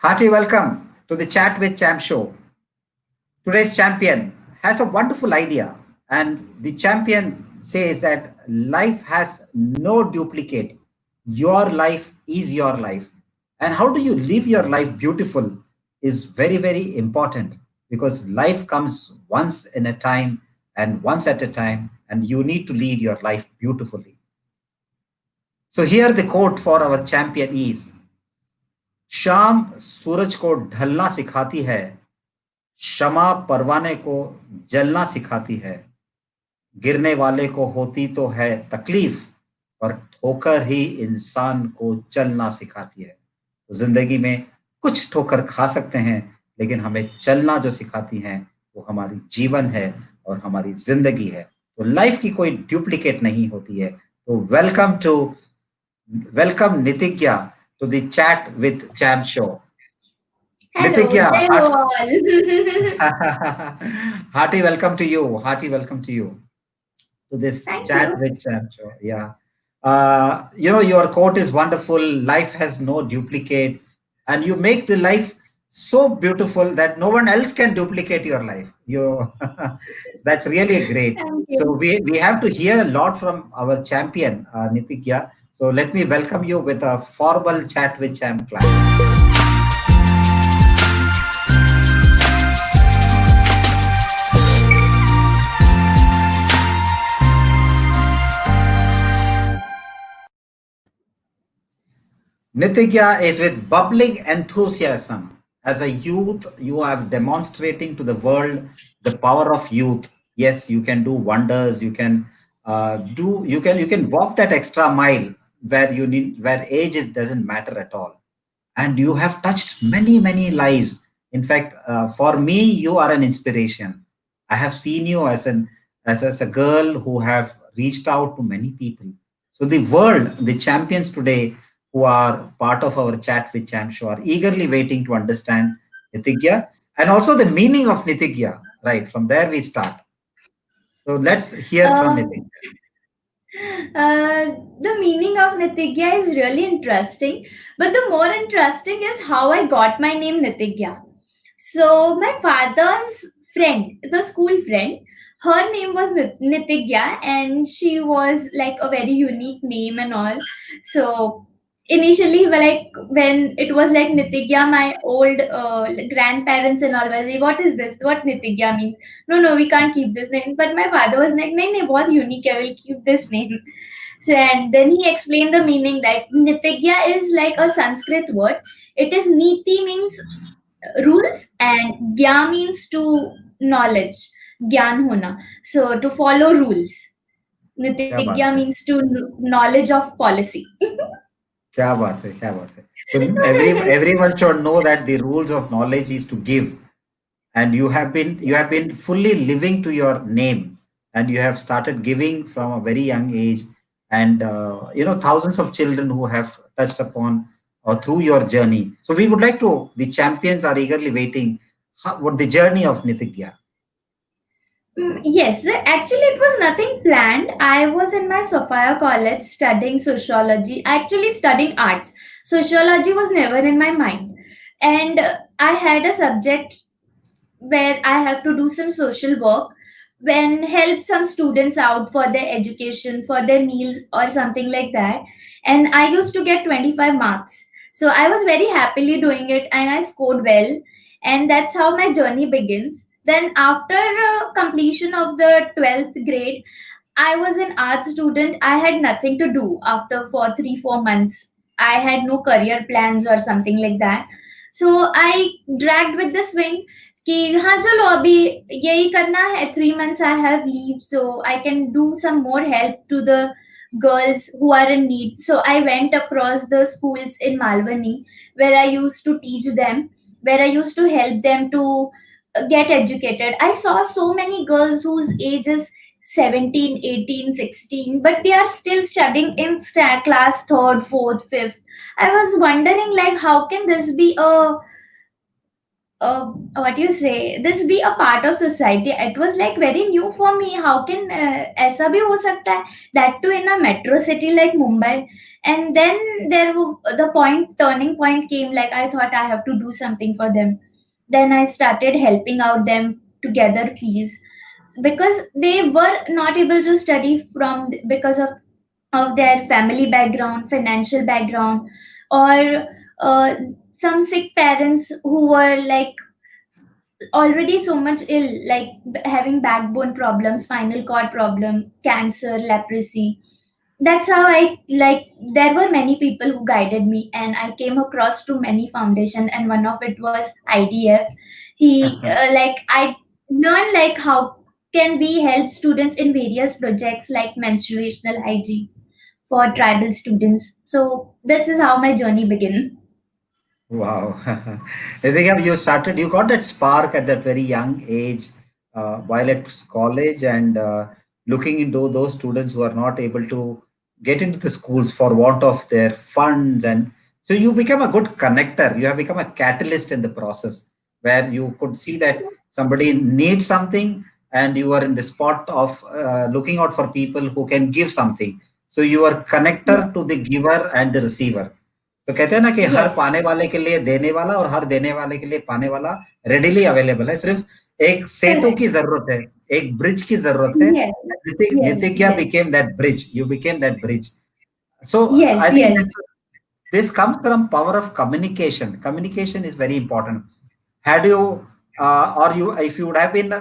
Hearty welcome to the Chat with Champ show. Today's champion has a wonderful idea, and the champion says that life has no duplicate. Your life is your life. And how do you live your life beautiful is very, very important because life comes once in a time and once at a time, and you need to lead your life beautifully. So, here the quote for our champion is शाम सूरज को ढलना सिखाती है, शमा परवाने को जलना सिखाती है, गिरने वाले को होती तो है तकलीफ, पर ठोकर ही इंसान को चलना सिखाती है। तो जिंदगी में कुछ ठोकर खा सकते हैं, लेकिन हमें चलना जो सिखाती हैं वो हमारी जीवन है और हमारी जिंदगी है। तो लाइफ की कोई डुप्लीकेट नहीं होती है। तो welcome नितिज्ञा to the Chat with Champ show. Hello, hearty welcome to you. Hearty welcome to you to this Chat with Champ show. Yeah. Your quote is wonderful. Life has no duplicate, and you make the life so beautiful that no one else can duplicate your life. That's really great. So we have to hear a lot from our champion, Nitignya. So let me welcome you with a formal Chat with Champ class. Nitignya is with bubbling enthusiasm. As a youth, you have demonstrating to the world the power of youth. Yes, you can do wonders. You can walk that extra mile where doesn't matter at all, and you have touched many lives. In fact, for me, you are an inspiration. I have seen you as a girl who have reached out to many people. So the champions today who are part of our Chat with Champ show are eagerly waiting to understand Nitignya and also the meaning of Nitignya. Right, from there we start. So let's hear from Nitignya. The meaning of Nitignya is really interesting, but the more interesting is how I got my name Nitignya. So my father's friend, the school friend, her name was Nitignya, and she was like a very unique name and all. So initially, like when it was like Nitignya, my old grandparents and all were like, "What is this? What Nitignya means? No, we can't keep this name." But my father was like, "No, no, बहुत unique है. We'll keep this name." So, and then he explained the meaning that Nitignya is like a Sanskrit word. It is Niti means rules and Gya means to knowledge, Gyan hona. So to follow rules. Nitignya means to knowledge of policy. क्या बात है. So everyone should know that the rules of knowledge is to give, and you have been fully living to your name, and you have started giving from a very young age, and thousands of children who have touched upon or through your journey. So we would like to. The champions are eagerly waiting. What the journey of Nitignya? Yes, actually, it was nothing planned. I was in my Sophia college studying sociology, actually studying arts. Sociology was never in my mind. And I had a subject where I have to do some social work when help some students out for their education, for their meals, or something like that. And I used to get 25 marks. So I was very happily doing it and I scored well. And that's how my journey begins. Then, after completion of the 12th grade, I was an art student. I had nothing to do after for 3-4 months. I had no career plans or something like that. So I dragged with the swing कि हाँ चलो अभी यही करना है 3 months I have leave so I can do some more help to the girls who are in need. So I went across the schools in Malvani where I used to teach them, where I used to help them to get educated. I saw so many girls whose age is 17, 18, 16, but they are still studying in class 3rd, 4th, 5th. I was wondering like how can this be what you say, this be a part of society. It was like very new for me. How can aisa bhi ho sakta hai, that too in a metro city like Mumbai. And then the turning point came, like I thought I have to do something for them. Then I started helping out them to gather fees, because they were not able to study from because of their family background, financial background, or some sick parents who were like already so much ill, like having backbone problems, spinal cord problem, cancer, leprosy. That's how I like. There were many people who guided me, and I came across to many foundation, and one of it was IDF. I learned like how can we help students in various projects like menstruational hygiene for tribal students. So this is how my journey began. Wow. I think you started, you got that spark at that very young age while at college and looking into those students who are not able to get into the schools for want of their funds. And so you become a good connector. You have become a catalyst in the process where you could see that somebody needs something and you are in the spot of looking out for people who can give something. So you are Yeah. connector to the giver and the receiver. तो कहते हैं ना कि हर Yes. पाने वाले के लिए देने वाला और हर देने वाले के लिए पाने वाला रेडिली अवेलेबल है। सिर्फ एक सेतु Correct. की जरूरत है, एक ब्रिज की जरूरत है। Yes. Yes. नितिज्ञा Yes. became that bridge. You became that bridge. So I Yes. think Yes. this comes from power of communication. Communication is very important. Had you or you if you would have been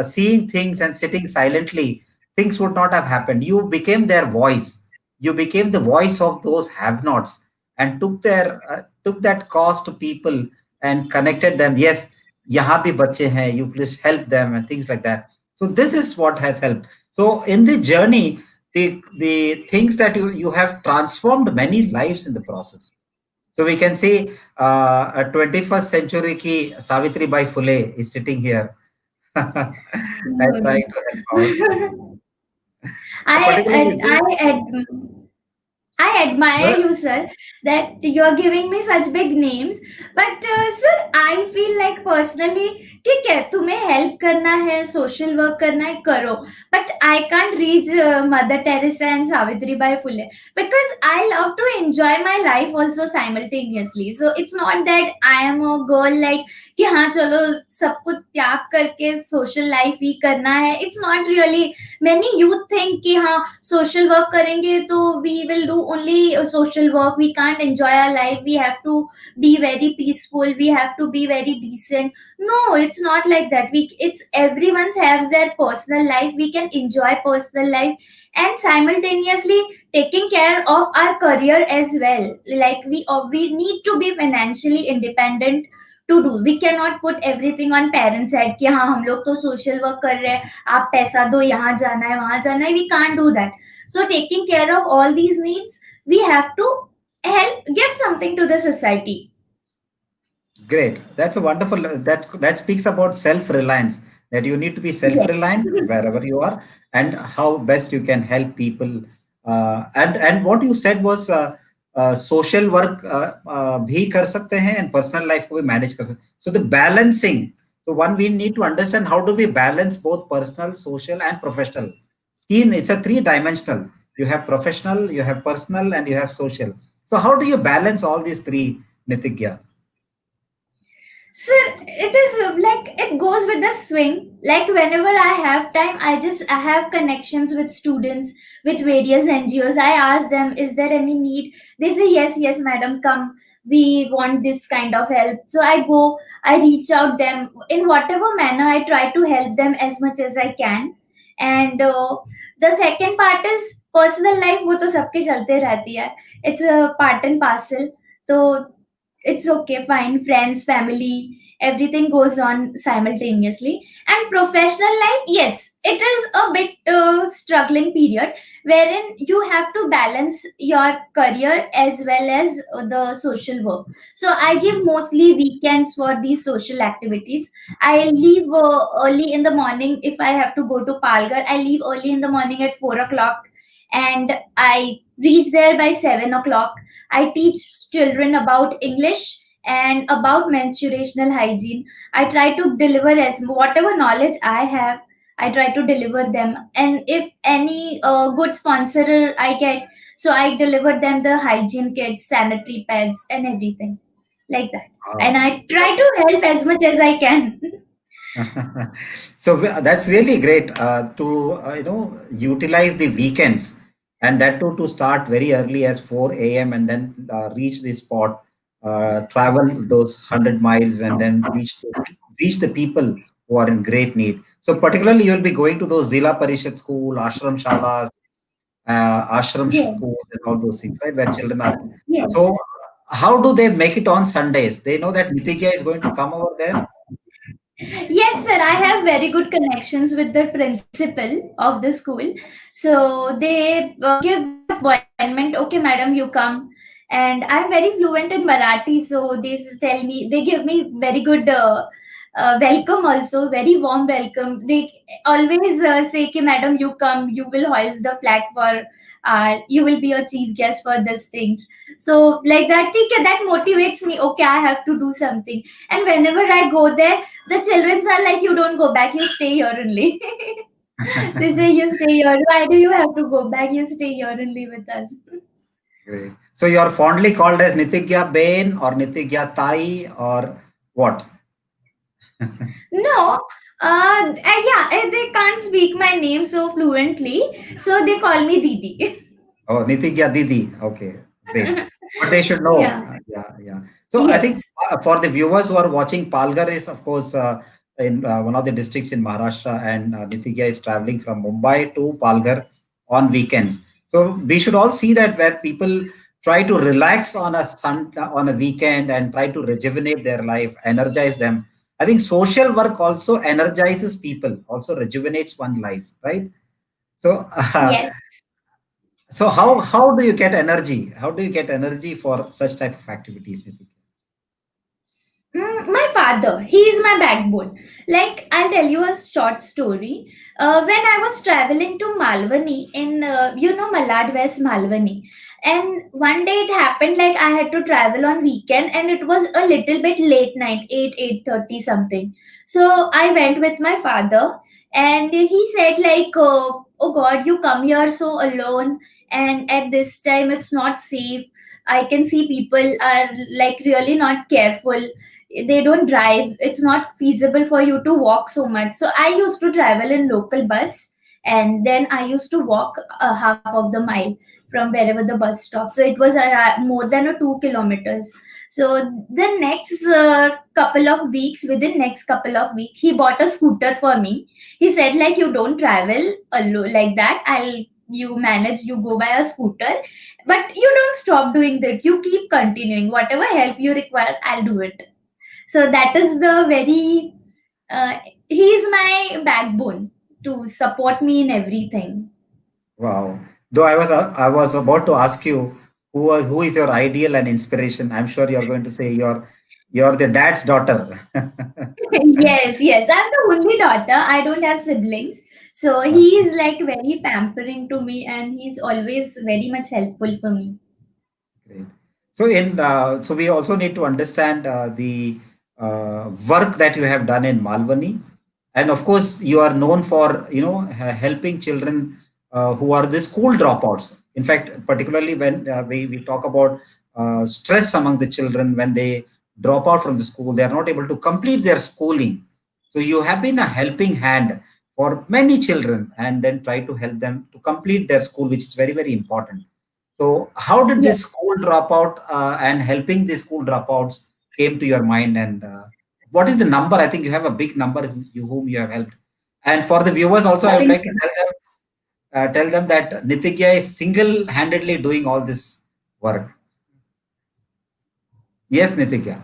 seeing things and sitting silently, things would not have happened. You became their voice. You became the voice of those have nots and took that cause to people and connected them. Yes, यहाँ भी बच्चे हैं, you please help them and things like that. So this is what has helped. So in the journey, the things that you have transformed many lives in the process. So we can see a 21st century ki Savitri Bai Phule is sitting here and trying to help out. I Particularly, I I I admire you, sir, that you're giving me such big names. But sir, I feel like personally, ठीक है, तुम्हें help करना है, social work करना है, करो. But I can't reach Mother Teresa and Savitri Bai Phule, because I love to enjoy my life also simultaneously. So it's not that I am a girl like कि हाँ चलो सब कुछ त्याग करके social life ही करना है. It's not really. Many youth think कि हाँ social work करेंगे तो we will do only social work, we can't enjoy our life, we have to be very peaceful, we have to be very decent. No, it's not like that. It's everyone's has their personal life, we can enjoy personal life and simultaneously taking care of our career as well. Like we need to be financially independent to do. We cannot put everything on parents head कि हाँ हम लोग तो social work कर रहे हैं, आप पैसा दो, यहाँ जाना है वहां जाना है. We can't do that. So taking care of all these needs, we have to help give something to the society. great. That's a wonderful. That speaks about self-reliance. That you need to be Yes. self-reliant wherever you are, and how best you can help people. And what you said was social work भी कर सकते हैं and personal life को भी manage कर सकते. So the balancing. So one we need to understand how do we balance both personal, social, and professional. It's a three-dimensional. You have professional, you have personal, and you have social. So how do you balance all these three, Nitigya? Sir, it is like it goes with the swing. Like whenever I have time, I have connections with students with various NGOs. I ask them, is there any need? They say yes, yes, madam, come. We want this kind of help. So I go, I reach out them in whatever manner. I try to help them as much as I can. And the second part is personal life. वो तो सबके चलते रहती है. It's a part and parcel. So it's okay, fine, friends, family, everything goes on simultaneously. And professional life, yes, it is a bit struggling period wherein you have to balance your career as well as the social work. So I give mostly weekends for these social activities. I leave early in the morning. If I have to go to Palgar, I leave early in the morning at 4 o'clock and I reach there by 7 o'clock. I teach children about English and about menstruational hygiene. I try to deliver as whatever knowledge I have. I try to deliver them, and if any good sponsor I get, so I deliver them the hygiene kits, sanitary pads, and everything like that. And Wow. I try to help as much as I can. So that's really great to utilize the weekends, and that too to start very early as 4 a.m. and then reach the spot, travel those 100 miles, and then reach the people who are in great need. So particularly you'll be going to those Zilla Parishad school, ashram shalas, ashram Yes, schools, and all those things, right, where children are. yes. So how do they make it on Sundays? They know that Nitigya is going to come over there. Yes, sir. I have very good connections with the principal of the school. So they give me appointment. Okay, madam, you come. And I'm very fluent in Marathi, so they tell me, they give me very good welcome also, very warm welcome. They always say, "Ki madam, you come, you will hoist the flag for you will be a chief guest for these things." So like that, okay, that motivates me. Okay, I have to do something. And whenever I go there, the children are like, "You don't go back, you stay here only." They say, "You stay here, why do you have to go back, you stay here only with us." Great. So you are fondly called as Nitigya Bain or Nitigya Tai or what? No, yeah, they can't speak my name so fluently, so they call me Didi. Oh, Nitigya Didi. Okay, great. But they should know. Yeah, Yeah, yeah. So I think yes, for the viewers who are watching, Palghar is, of course, in one of the districts in Maharashtra, and Nitigya is traveling from Mumbai to Palghar on weekends. So we should all see that where people try to relax on on a weekend and try to rejuvenate their life, energize them. I think social work also energizes people, also rejuvenates one life, right? So yes. so how do you get energy? How do you get energy for such type of activities, Nitik? My father, he is my backbone. Like, I'll tell you a short story. When I was traveling to Malvani in, Malad West Malvani, and one day it happened like I had to travel on weekend, and it was a little bit late night, 8:30 something. So I went with my father, and he said like, "Oh God, you come here so alone, and at this time it's not safe. I can see people are like really not careful, they don't drive, it's not feasible for you to walk so much." So I used to travel in local bus, and then I used to walk half of the mile from wherever the bus stopped. So it was more than a 2 kilometers. So the next couple of weeks, within next couple of weeks, he bought a scooter for me. He said like, "You don't travel alone like that, I'll you manage, you go by a scooter, but you don't stop doing that, you keep continuing, whatever help you require, I'll do it." So that is the very uh, he is my backbone to support me in everything. Wow. Though I was about to ask you who is your ideal and inspiration. I'm sure you're going to say you're the dad's daughter. Yes, yes, I'm the only daughter, I don't have siblings, so he is like very pampering to me, and he's always very much helpful for me. Great. So so we also need to understand the work that you have done in Malvani, and of course you are known for helping children who are the school dropouts. In fact, particularly when we talk about stress among the children when they drop out from the school, they are not able to complete their schooling. So you have been a helping hand for many children, and then try to help them to complete their school, which is very very important. So, how did Yes, this school dropout and helping the school dropouts came to your mind? And what is the number? I think you have a big number whom you have helped. And for the viewers also, I would like to tell them that Nitigya is single-handedly doing all this work. Yes, Nitigya.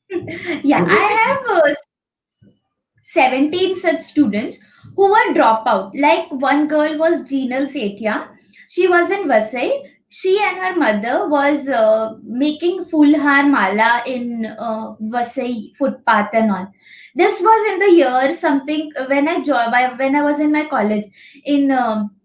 yeah, You I really, have 17 such students who were dropout. Like one girl was Jinal Sethia. She was in Vasai. She and her mother was making Fulhar Mala in Vasai footpath and all. This was in the year something when when I was in my college in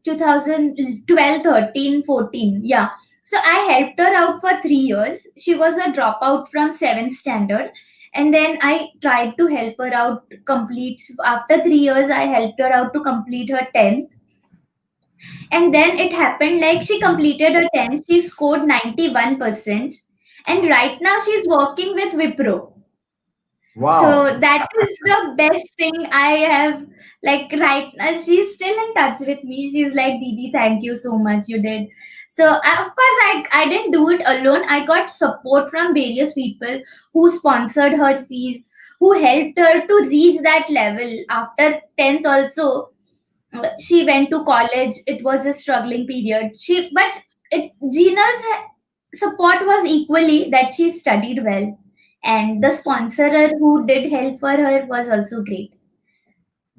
2012, 13, 14. Yeah. So I helped her out for 3 years. She was a dropout from 7th standard. And then I tried to help her out complete. After 3 years, I helped her out to complete her 10th. And then it happened like she completed her 10th. She scored 91%. And right now she's working with Wipro. Wow. So that is the best thing I have. Like right now, she's still in touch with me. She's like, Didi, thank you so much. You did. So of course, I didn't do it alone. I got support from various people who sponsored her fees, who helped her to reach that level. After 10th, also, she went to college. It was a struggling period. Gina's support was equally that she studied well, and the sponsorer who did help for her was also great.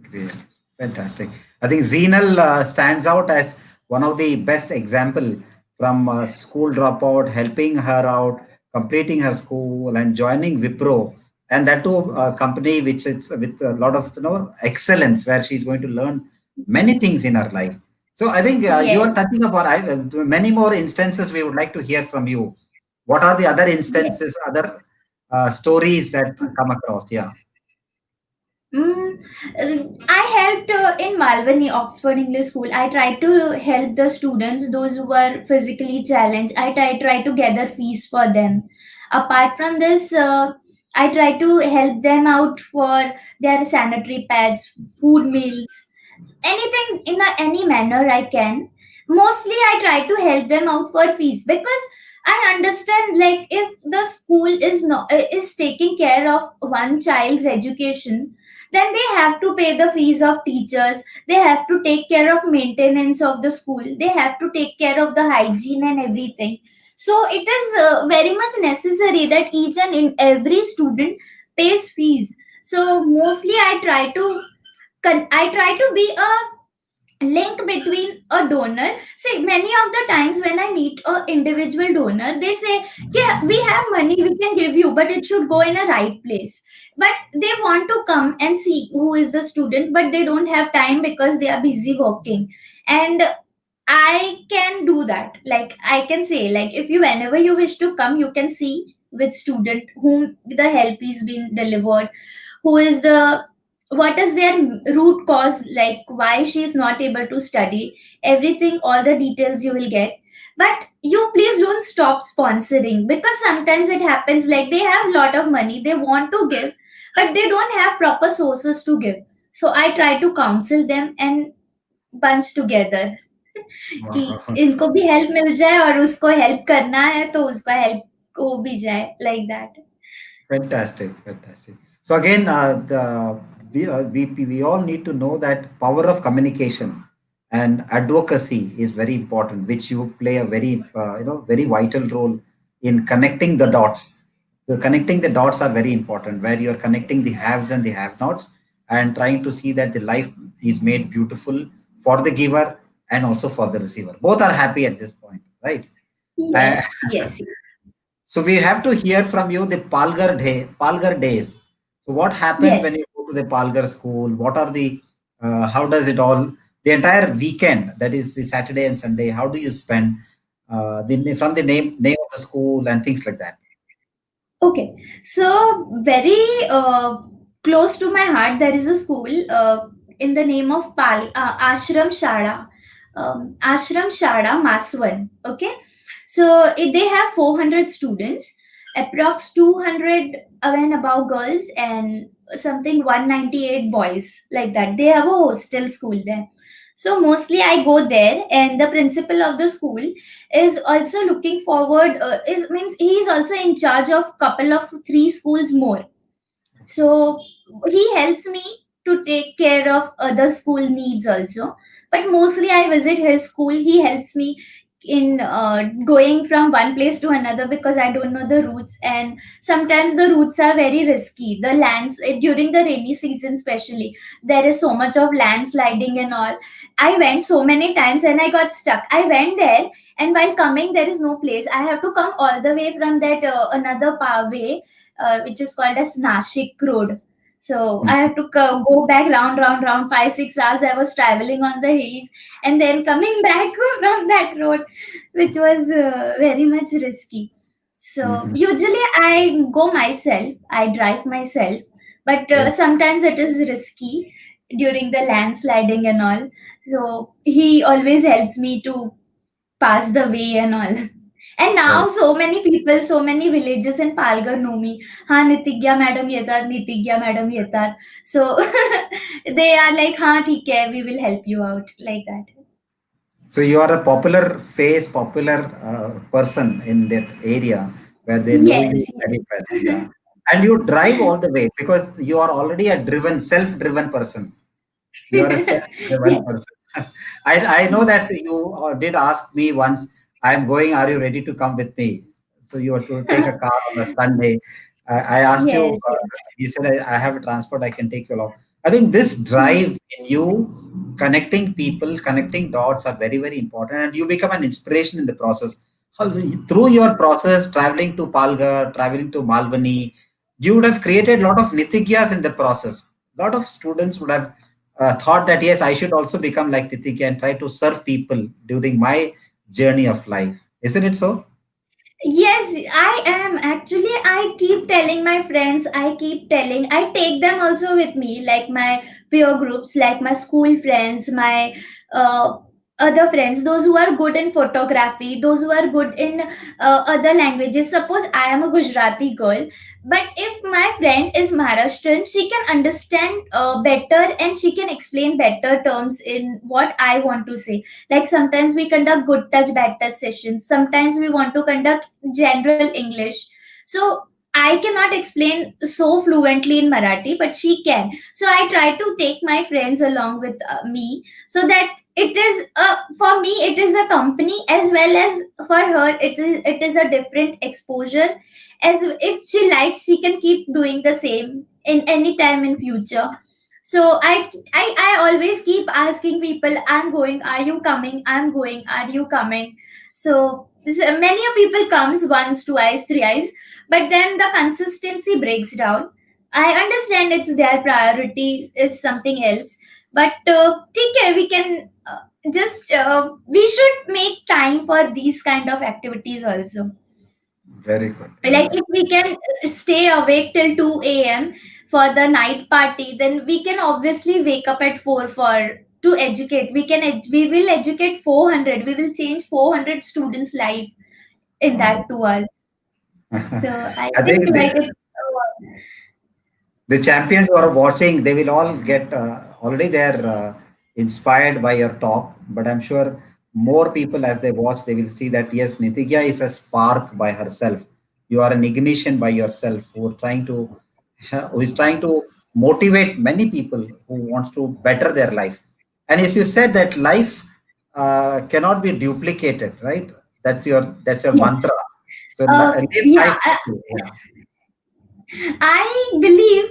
Great. Fantastic. I think Zenal stands out as one of the best example from school dropout, helping her out, completing her school and joining Wipro. And that too, a company which is with a lot of excellence, where she's going to learn many things in her life. So I think you Yes, are touching upon many more instances we would like to hear from you. What are the other yes. instances, other stories that come across? Yeah. Mm, I helped in Malvani, Oxford English School. I tried to help the students, those who were physically challenged. I tried to gather fees for them. Apart from this, I try to help them out for their sanitary pads, food meals, anything in any manner I can. Mostly, I try to help them out for fees because I understand, like, if the school is not is taking care of one child's education, then they have to pay the fees of teachers, they have to take care of maintenance of the school, they have to take care of the hygiene and everything. So it is very much necessary that each and every student pays fees. So mostly I try to be a link between a donor. See, many of the times when I meet a individual donor, they say, yeah, we have money, we can give you, but it should go in a right place. But they want to come and see who is the student, but they don't have time because they are busy working. And I can do that. Like, I can say, like, if you, whenever you wish to come, you can see which student whom the help is being delivered, who is the, what is their root cause, like why she is not able to study, everything, all the details you will get. But you please don't stop sponsoring, because sometimes it happens like they have a lot of money, they want to give, but they don't have proper sources to give. So I try to counsel them and bunch together कि इनको भी help मिल जाए और उसको help करना है तो उसका हेल्प हो भी जाए, like that. Fantastic, fantastic. So again, we all need to know that power of communication and advocacy is very important, which you play a very very vital role in connecting the dots. So connecting the dots are very important, where you are connecting the haves and the have-nots, and trying to see that the life is made beautiful for the giver and also for the receiver. Both are happy at this point, right? Uh, Yes, yes. So we have to hear from you the Palgar days. So what happens when Yes. you go to the Palgar school? What are the how does it all, the entire weekend, that is the Saturday and Sunday? How do you spend from the name of the school and things like that? Okay. So very close to my heart, there is a school in the name of Ashram Shada. Ashram Shada Maswan. Okay. So they have 400 students, approx 200 and above girls, and something 198 boys, like that. They have a hostel school there. So mostly I go there, and the principal of the school is also looking forward. Is means he is also in charge of couple of three schools more. So he helps me to take care of other school needs also, but mostly I visit his school. He helps me in going from one place to another because I don't know the routes, and sometimes the routes are very risky. The lands during the rainy season especially, there is so much of landsliding and all. I went so many times and I got stuck. I went there, and while coming there is no place. I have to come all the way from that another way, which is called as Nashik Road. So I have to go back round, round, round, 5, 6 hours. I was traveling on the hills and then coming back from that road, which was very much risky. So Mhm. usually I go myself, I drive myself, but Okay. sometimes it is risky during the landsliding and all. So he always helps me to pass the way and all. And now Very, so many people, so many villages in Palghar know me. हाँ नितिज्ञा madam येतात, नितिज्ञा madam येतात. So they are like, हाँ ठीक है, we will help you out like that. so you are a popular face, popular person in that area where they know you Yes, very well. yes. Yeah. And you drive all the way because you are already a driven, self-driven person. You are a self-driven Yes. person. I know that you did ask me once, I'm going, are you ready to come with me? So you have to take a car on a Sunday. I asked you, Yes, yes. you said, I have a transport, I can take you along. I think this Hmm. drive in you, connecting people, connecting dots are very, very important. And you become an inspiration in the process. Through your process, traveling to Palghar, traveling to Malvani, you would have created a lot of Nitigyas in the process. A lot of students would have thought that yes, I should also become like Nitignya and try to serve people during my journey of life. Isn't it so? Yes, I am. Actually, I keep telling my friends, I take them also with me, like my peer groups, like my school friends, my uh, other friends, those who are good in photography, those who are good in other languages. Suppose I am a Gujarati girl, but if my friend is Maharashtrian, she can understand better and she can explain better terms in what I want to say. Like sometimes we conduct good touch bad touch sessions, sometimes we want to conduct general English. So I cannot explain so fluently in Marathi, but she can. So I try to take my friends along with me, so that it is for me it is a company, as well as for her it is a different exposure. As if she likes, she can keep doing the same in any time in future. So I always keep asking people, I'm going, are you coming? I'm going, are you coming? So many of people comes once, twice, thrice, but then the consistency breaks down. I understand it's their priority is something else, but ठीक है, we can just we should make time for these kind of activities also. Very good. Like Yeah. if we can stay awake till 2 a.m. for the night party, then we can obviously wake up at 4 for to educate. We will educate 400, we will change 400 students life in that Wonderful. 2 hours. So I I think think like it's the champions who are watching, they will all get already they're inspired by your talk. But I'm sure more people as they watch, they will see that yes, Nitigya is a spark by herself. You are an ignition by yourself who are trying to who is trying to motivate many people who wants to better their life. And as you said that life cannot be duplicated, right? That's your yes. mantra. So live Yeah, life. Yeah, I believe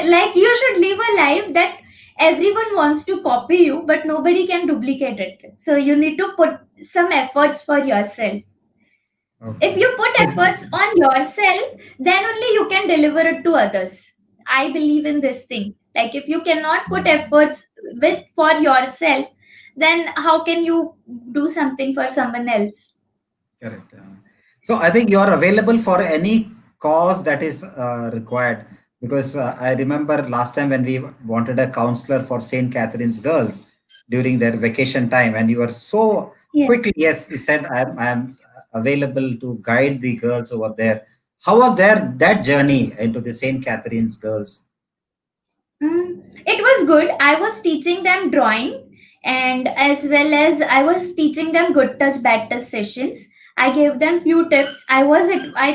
like you should live a life that everyone wants to copy you, but nobody can duplicate it. So you need to put some efforts for yourself. If okay. you put efforts on yourself, then only you can deliver it to others. I believe in this thing. Like if you cannot put efforts with for yourself, then how can you do something for someone else? Correct. So I think you are available for any cause that is required because I remember last time when we wanted a counselor for St. Catherine's girls during their vacation time, and you were so Yeah. quickly, yes, you said I'm available to guide the girls over there. How was there that journey into the St. Catherine's girls? It was good. I was teaching them drawing, and as well as I was teaching them good touch, bad touch sessions. I gave them few tips. I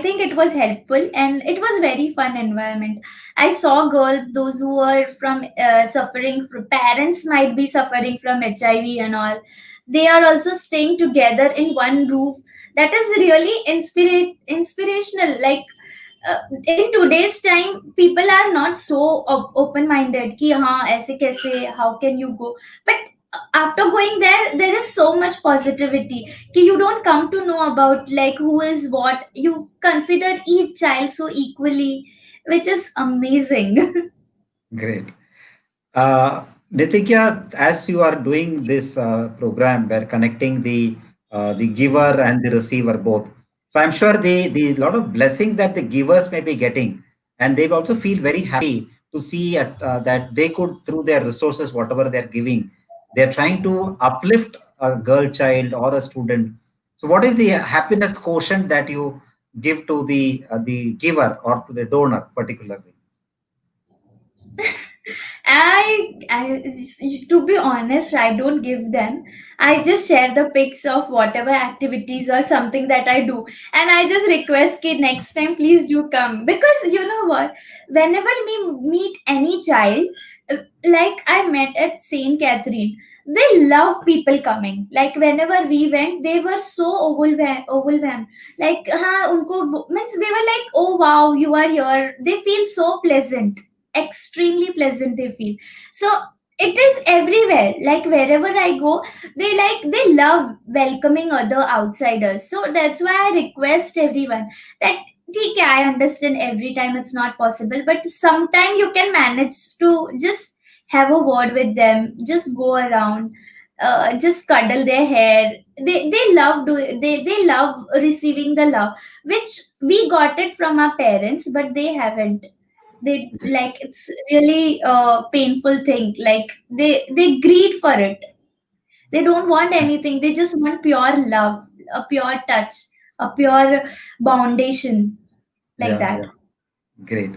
think it was helpful, and it was very fun environment. I saw girls, those who were from suffering from parents might be suffering from HIV and all. They are also staying together in one roof. That is really inspirational. Like in today's time people are not so open minded ki हाँ ऐसे कैसे, how can you go, but after going there there is so much positivity कि you don't come to know about like who is what, you consider each child so equally, which is amazing. Great. Uh, Nitignya, as you are doing this program, where connecting the giver and the receiver both. So I'm sure the lot of blessings that the givers may be getting, and they also feel very happy to see that they could, through their resources, whatever they're giving, they're trying to uplift a girl child or a student. So what is the happiness quotient that you give to the giver or to the donor particularly? To be honest, I don't give them. I just share the pics of whatever activities or something that I do, and I just request kid next time, please do come, because you know what? Whenever we meet any child, like I met at Saint Catherine, they love people coming. Like whenever we went, they were so overwhelmed. Like, unko means they were like, oh wow, you are here. They feel so pleasant, extremely pleasant they feel. So it is everywhere, like wherever I go, they love welcoming other outsiders. So that's why I request everyone that, okay, I understand every time it's not possible, but sometime you can manage to just have a word with them, just go around, just cuddle their hair. They love receiving the love which we got it from our parents, but they haven't. They Yes. like, it's really a painful thing. Like they greed for it. They don't want anything, they just want pure love, a pure touch, a pure foundation, like Yeah, that. yeah. Great.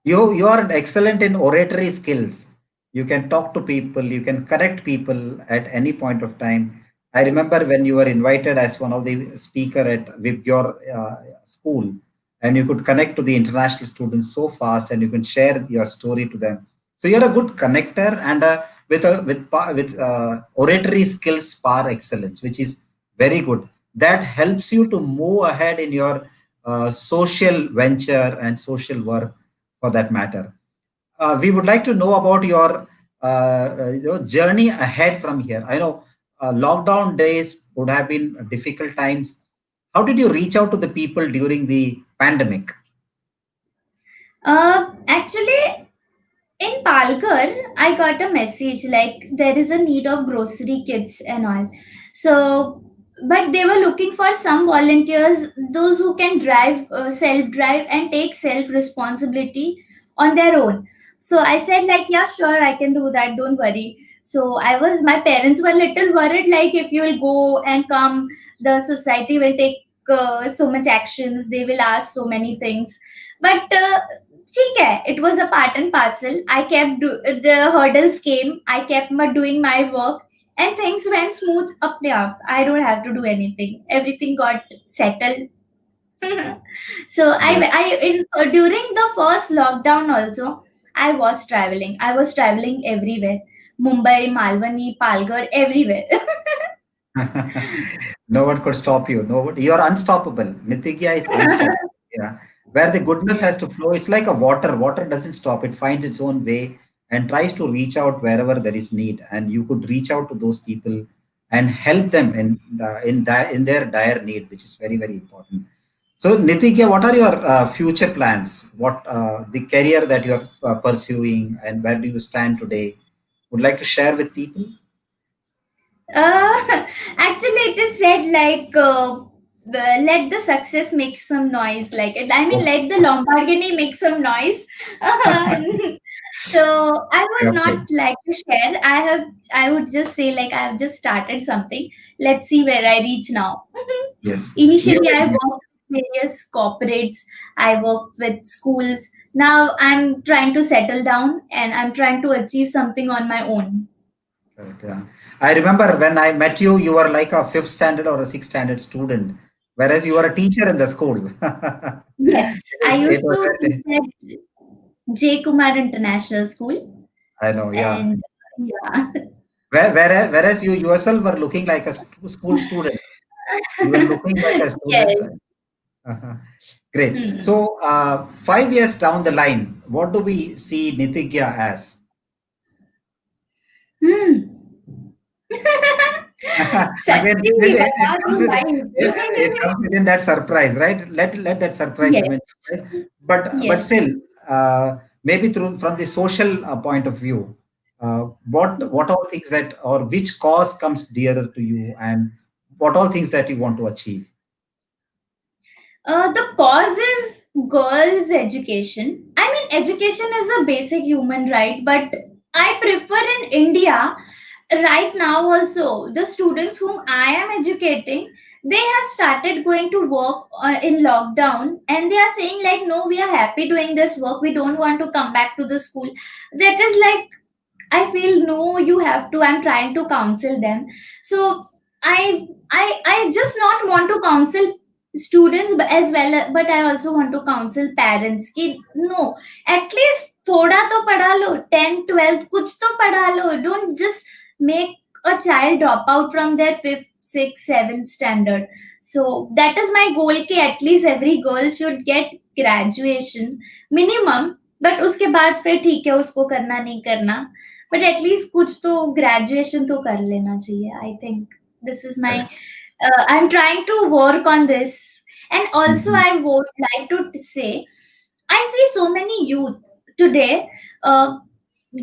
You are excellent in oratory skills. You can talk to people, you can correct people at any point of time. I remember when you were invited as one of the speaker at with your school, and you could connect to the international students so fast, and you can share your story to them. So you're a good connector and with oratory skills par excellence, which is very good. That helps you to move ahead in your social venture and social work for that matter. We would like to know about your journey ahead from here. I know lockdown days would have been difficult times. How did you reach out to the people during the pandemic? Actually, in Palghar, I got a message like there is a need of grocery kits and all. So, but they were looking for some volunteers, those who can drive, self drive, and take self responsibility on their own. So I said like, yeah, sure, I can do that. Don't worry. So my parents were little worried, like if you will go and come, the society will take so much actions. They will ask so many things. But ठीक है, it was a part and parcel. The hurdles came. I kept doing my work, and things went smooth अपने आप. I don't have to do anything. Everything got settled. So Great. during the first lockdown also, I was traveling. I was traveling everywhere. Mumbai, Malwani, Palghar, everywhere. No one could stop you. No, you're unstoppable. Nitigya is unstoppable. Yeah, where the goodness Yes. has to flow. It's like a water. Water doesn't stop. It finds its own way and tries to reach out wherever there is need. And you could reach out to those people and help them in their dire need, which is very very important. So Nitigya, what are your future plans? What the career that you are pursuing, and where do you stand today? Would like to share with people? Uh, Actually, it is said like, let the success make some noise. Like, I mean, let the Lamborghini make some noise. So I would not Okay. like to share. I would just say like, I have just started something. Let's see where I reach now. Yes. You, Initially, I worked with various corporates. I worked with schools. Now I'm trying to settle down and I'm trying to achieve something on my own. correct, yeah. I remember when I met you, you were like a fifth standard or a sixth standard student, whereas you were a teacher in the school. Yes, I used It was to that. teach at J. Kumar International School, I know, yeah. and yeah, Whereas you yourself were looking like a school student. You were looking like a student. yes. Uh-huh. Great. Hmm. So, 5 years down the line, what do we see Nitigya as? Hmm. Again, सच्ची बता दूं भाई. it comes within that surprise, right? Let that surprise Yes, remain surprise. But yes. still, uh, maybe through from the social point of view, what all things that or which cause comes dearer to you, and what all things that you want to achieve? The cause is girls' education. I mean, education is a basic human right, but I prefer in India right now also the students whom I am educating, they have started going to work in lockdown, and they are saying like, no, we are happy doing this work. We don't want to come back to the school. That is like, I feel no, you have to. I'm trying to counsel them. So I just not want to counsel students but as well, but I also want to counsel parents कि no, at least थोड़ा तो पढ़ा लो, 10th 12th कुछ तो पढ़ा लो. Don't just make a child drop out from their 5th 6th 7th standard. So that is my goal कि at least every girl should get graduation minimum. But उसके बाद फिर ठीक है, उसको करना नहीं करना, बट एटलीस्ट कुछ तो ग्रेजुएशन तो कर लेना चाहिए. I think this is my, Correct. I am trying to work on this. And also Mhm. I would like to say I see so many youth today uh,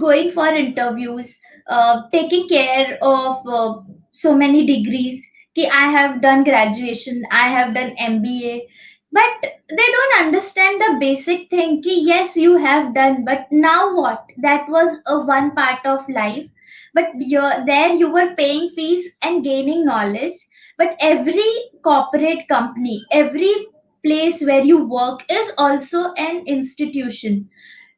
going for interviews, taking care of so many degrees. Ki I have done graduation, I have done MBA, but they don't understand the basic thing. Ki yes, you have done, but now what? That was a one part of life. But you're there, you were paying fees and gaining knowledge. But every corporate company, every place where you work is also an institution.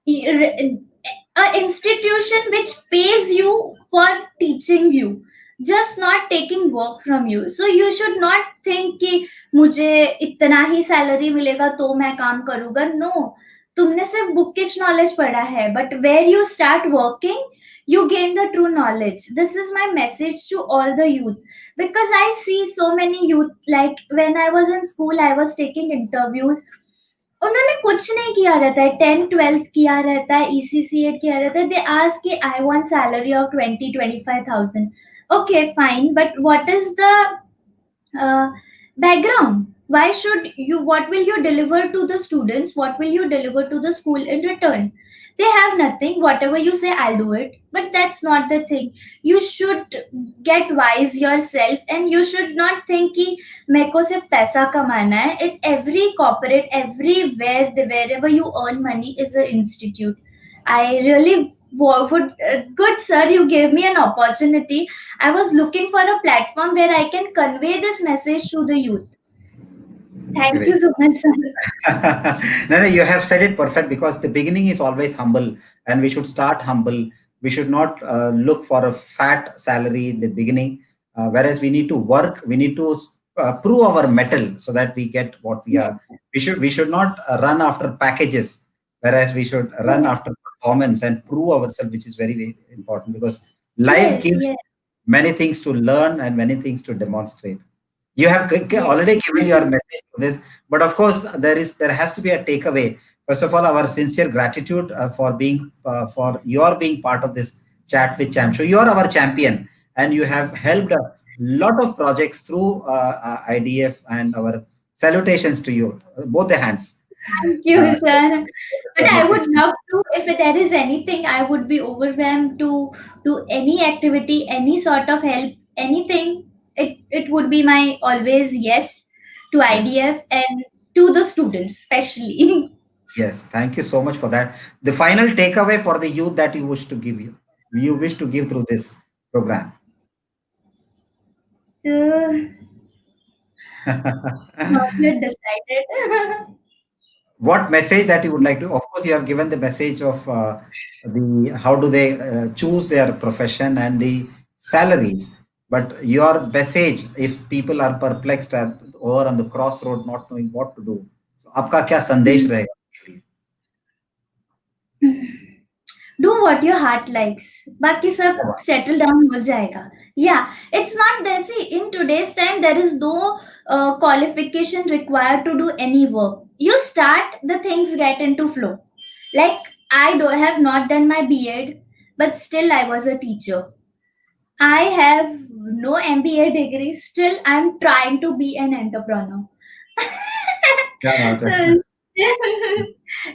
A institution which pays you for teaching you, just not taking work from you. So you should not think कि मुझे इतना ही salary मिलेगा तो मैं काम करूंगा. No, तुमने सिर्फ बुकिश नॉलेज पढ़ा है, but where you start working you gain the true knowledge. This is my message to all the youth, because I see so many youth, like when I was in school, I was taking interviews. उन्होंने कुछ नहीं किया रहता है, 10th 12th किया रहता है, ECCEd किया रहता है. दे आस्क कि I want salary of 20-25,000. Okay fine, but what is the background? Why should you? What will you deliver to the students? What will you deliver to the school in return? They have nothing. Whatever you say, I'll do it. But that's not the thing. You should get wise yourself, and you should not think कि मेरे को सिर्फ पैसा कमाना है. It every corporate, everywhere, wherever you earn money is an institute. I really would, good sir, you gave me an opportunity. I was looking for a platform where I can convey this message to the youth. Thank you Great. so much, sir. No, no, you have said it perfect, because the beginning is always humble, and we should start humble. We should not look for a fat salary in the beginning, whereas we need to work. We need to prove our mettle so that we get what we Yes, are. We should not run after packages, whereas we should run yes, after performance and prove ourselves, which is very, very important, because life yes, gives yes. many things to learn and many things to demonstrate. You have Yes. already given your message to this, but of course there has to be a takeaway. First of all, our sincere gratitude for your being part of this chat with Cham. So you are our champion, and you have helped a lot of projects through IDF, and our salutations to you, both the hands. Thank you, Uh, sir. But I would definitely. love to, if there is anything, I would be overwhelmed to do any activity, any sort of help, anything. It would be my always yes to Yes. IDF and to the students, especially. Yes, thank you so much for that. The final takeaway for the youth that you wish to give through this program. Not yet decided. What message that you would like to? Of course, you have given the message of the how do they choose their profession and the salaries. But your message, if people are perplexed or on the crossroad, not knowing what to do, so आपका क्या संदेश रहेगा उनके लिए? Do what your heart likes. बाकी सब क्या बात? settle down हो जाएगा. Yeah, it's not there. See, in today's time, there is no qualification required to do any work. You start, the things get into flow. Like I do have not done my B.Ed, but still I was a teacher. I have no MBA degree. Still, I'm trying to be an entrepreneur. क्या बात So है?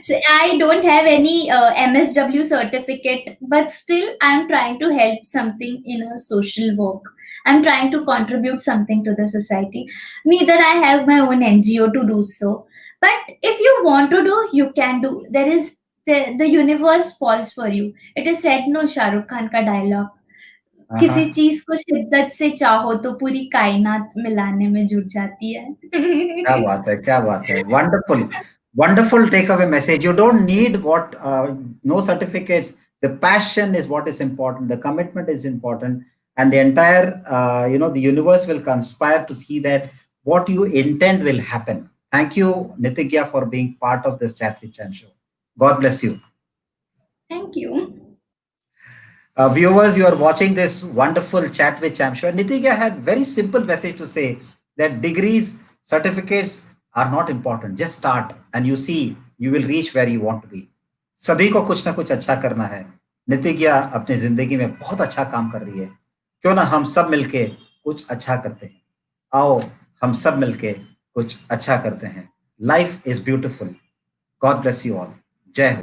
So I don't have any MSW certificate, but still I'm trying to help something in a social work. I'm trying to contribute something to the society. Neither I have my own NGO to do so. But if you want to do, you can do. There is the universe falls for you. It is said no Shah Rukh Khan ka dialogue. किसी Uh-huh. चीज को शिद्दत से चाहो तो पूरी कायनात मिलाने में जुट जाती क्या है. बात है, क्या बात है. Wonderful, wonderful takeaway message. You don't need no certificates. The passion is what is important. The commitment is important, and the entire, the universe will conspire to see that what you intend will happen. Thank you, Nitignya, for being part of this Chat with Chan show. God bless you. Thank you. Viewers, you are watching this wonderful Chat with Cham show. Nitignya had very simple message to say that degrees, certificates are not important. Just start and you see you will reach where you want to be. सभी को कुछ ना कुछ अच्छा करना है. नितिज्ञा अपनी जिंदगी में बहुत अच्छा काम कर रही है. क्यों ना हम सब मिलके कुछ अच्छा करते हैं. आओ हम सब मिलके कुछ अच्छा करते हैं. Life is beautiful. God bless you all. जय हो.